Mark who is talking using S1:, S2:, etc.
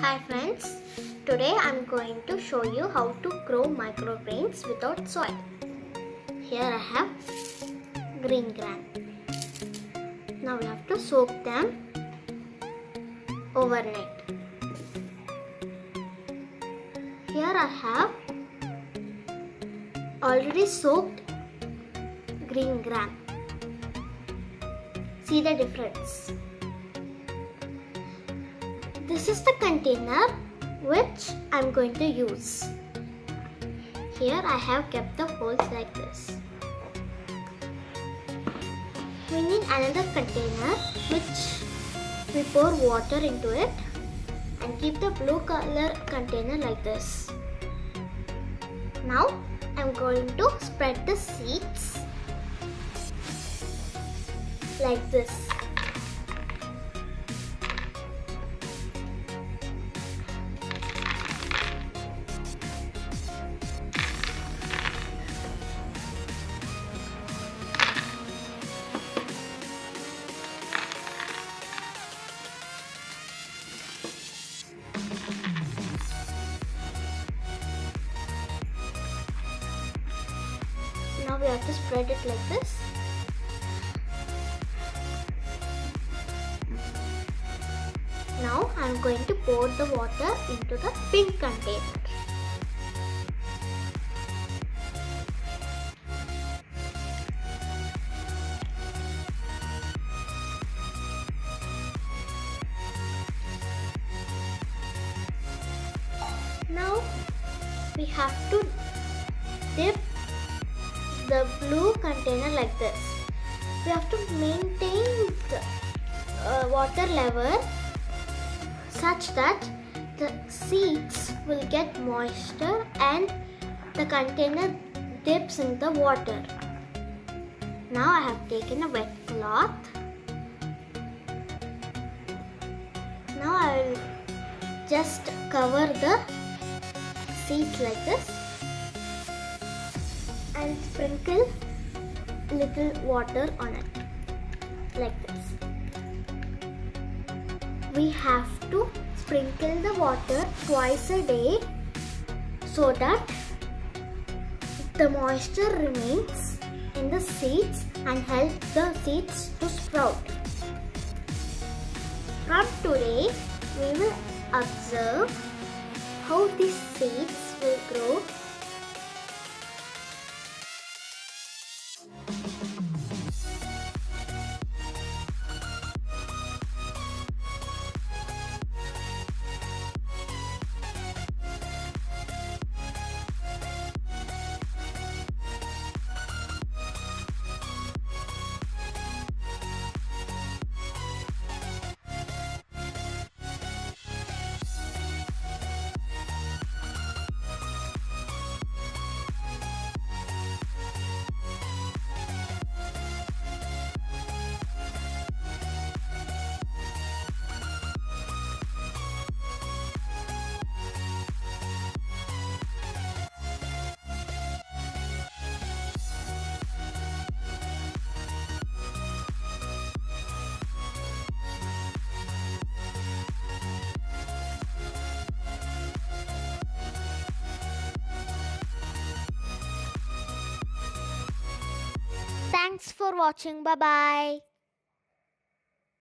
S1: Hi friends, today I am going to show you how to grow microgreens without soil. Here I have green gram. Now we have to soak them overnight. Here I have already soaked green gram. See the difference. This is the container which I am going to use. Here I have kept the holes like this. We need another container which we pour water into it and keep the blue color container like this. Now I am going to spread the seeds like this. Now we have to spread it like this. Now I am going to pour the water into the pink container. Now we have to dip the blue container like this. We have to maintain the water level such that the seeds will get moisture and the container dips in the water. Now I have taken a wet cloth. Now I will just cover the seeds like this and sprinkle little water on it like this. We have to sprinkle the water twice a day so that the moisture remains in the seeds and helps the seeds to sprout. From today, we will observe how these seeds will grow. Thanks for watching. Bye bye.